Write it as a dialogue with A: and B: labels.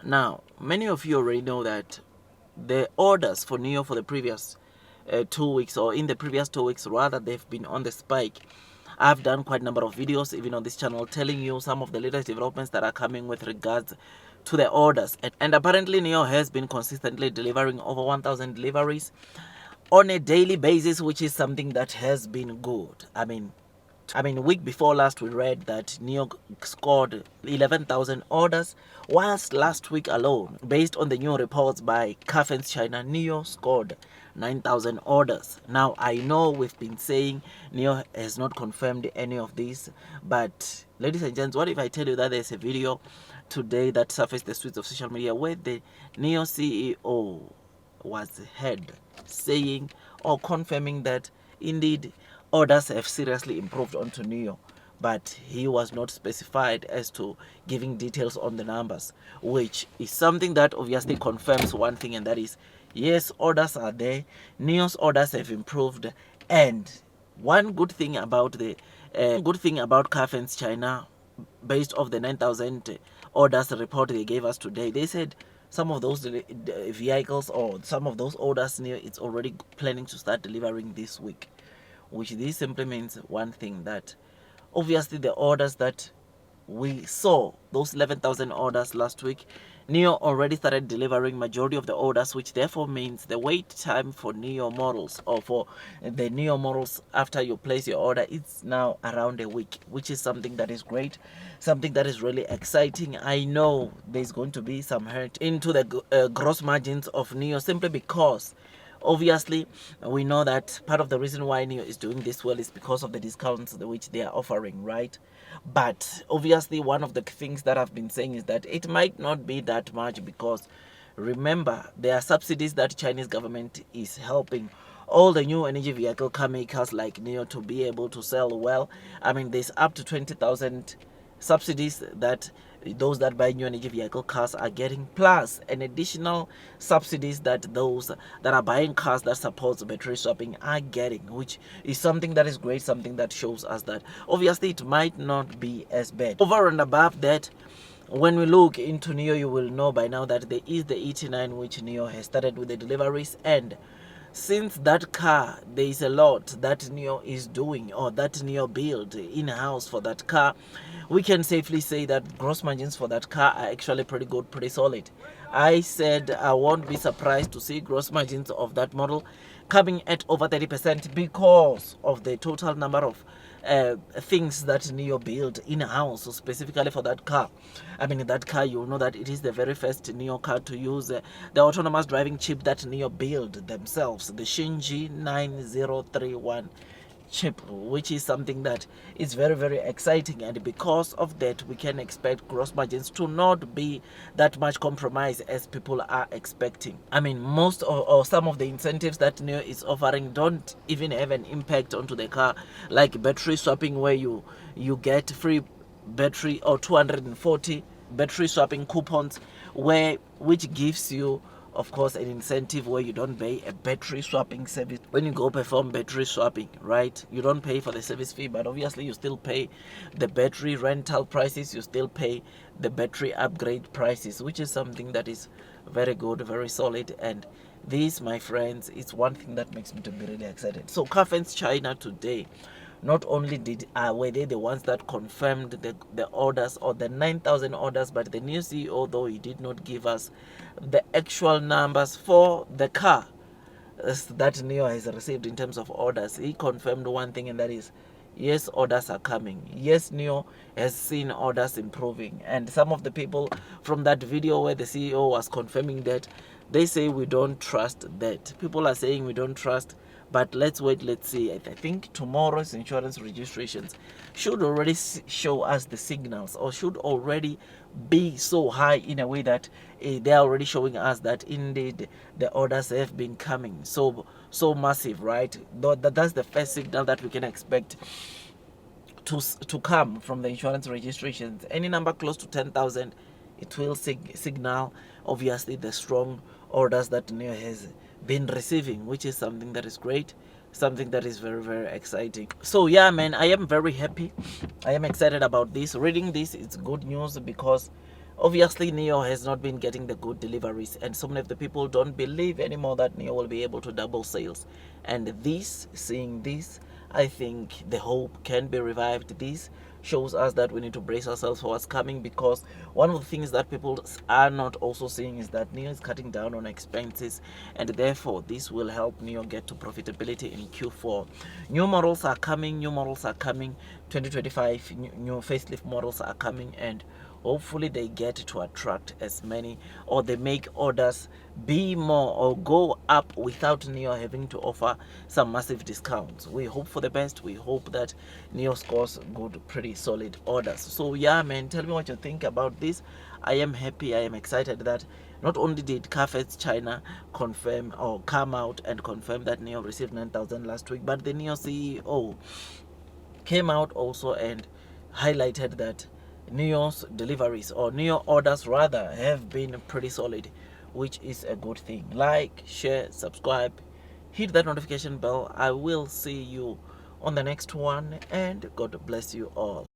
A: Now, many of you already know that the orders for NIO for the previous 2 weeks, or in the previous 2 weeks rather, they've been on the spike. I've done quite a number of videos even on this channel telling you some of the latest developments that are coming with regards to the orders, and apparently NIO has been consistently delivering over 1,000 deliveries on a daily basis, which is something that has been good. Week before last, we read that New York scored 11,000 orders, whilst last week alone, based on the new reports by Caffein's China, New York scored 9,000 orders. Now, I know we've been saying New York has not confirmed any of these, but ladies and gents, what if I tell you that there's a video today that surfaced the streets of social media where the Neo CEO was heard saying or confirming that indeed orders have seriously improved onto NIO, but he was not specified as to giving details on the numbers, which is something that obviously confirms one thing, and that is, yes, orders are there, NIO's orders have improved, and one good thing about Caffein's China, based off the 9,000 orders report they gave us today, they said some of those vehicles or some of those orders it's already planning to start delivering this week, which this simply means one thing, that obviously the orders that we saw, those 11,000 orders last week, NIO already started delivering majority of the orders, which therefore means the wait time for NIO models, or for the NIO models after you place your order, it's now around a week, which is something that is great, something that is really exciting. I know there's going to be some hurt into the gross margins of NIO, simply because obviously we know that part of the reason why NIO is doing this well is because of the discounts which they are offering, right? But obviously one of the things that I've been saying is that it might not be that much, because remember, there are subsidies that Chinese government is helping all the new energy vehicle car makers like NIO to be able to sell well. There's up to 20,000 subsidies that those that buy new energy vehicle cars are getting, plus an additional subsidies that those that are buying cars that supports battery swapping are getting, which is something that is great, something that shows us that obviously it might not be as bad. Over and above that, when we look into NIO, you will know by now that there is the ET9, which NIO has started with the deliveries, and since that car, there is a lot that NIO is doing, or that NIO build in-house for that car, we can safely say that gross margins for that car are actually pretty good, pretty solid. I said I won't be surprised to see gross margins of that model coming at over 30%, because of the total number of things that NIO built in-house, so specifically for that car. That car, you know that it is the very first NIO car to use the autonomous driving chip that NIO built themselves, the Shinji 9031 chip, which is something that is very, very exciting, and because of that we can expect gross margins to not be that much compromise as people are expecting. Most or some of the incentives that NIO is offering don't even have an impact onto the car, like battery swapping, where you get free battery or 240 battery swapping coupons, which gives you, of course, an incentive where you don't pay a battery swapping service when you go perform battery swapping, right? You don't pay for the service fee, but obviously you still pay the battery rental prices, you still pay the battery upgrade prices, which is something that is very good, very solid. And this, my friends, is one thing that makes me to be really excited. So Caffein's China today, not only were they the ones that confirmed the orders, or the 9,000 orders, but the new CEO, though he did not give us the actual numbers for the car that NIO has received in terms of orders, he confirmed one thing, and that is, yes, orders are coming. Yes, NIO has seen orders improving. And some of the people from that video where the CEO was confirming that, they say we don't trust that. People are saying we don't trust, but let's wait, let's see. I think tomorrow's insurance registrations should already show us the signals, or should already be so high in a way that they are already showing us that indeed the orders have been coming so massive, right? That's the first signal that we can expect to come from the insurance registrations. Any number close to 10,000, it will signal obviously the strong orders that NIO has been receiving, which is something that is great, something that is very, very exciting. So yeah, man, I am very happy, I am excited about this. Reading this, it's good news, because Obviously, Neo has not been getting the good deliveries, and so many of the people don't believe anymore that Neo will be able to double sales. And this, seeing this, I think the hope can be revived. This shows us that we need to brace ourselves for what's coming, because one of the things that people are not also seeing is that Neo is cutting down on expenses, and therefore this will help Neo get to profitability in Q4. New models are coming, 2025 new facelift models are coming, and hopefully they get to attract as many, or they make orders be more or go up without Neo having to offer some massive discounts. We hope for the best. We hope that Neo scores good, pretty solid orders. So yeah, man, tell me what you think about this. I am happy, I am excited that not only did Cafes China confirm or come out and confirm that Neo received 9,000 last week, but the Neo CEO came out also and highlighted that Neo's deliveries, or Neo orders rather, have been pretty solid, which is a good thing. Like, share, subscribe, hit that notification bell. I will see you on the next one, and God bless you all.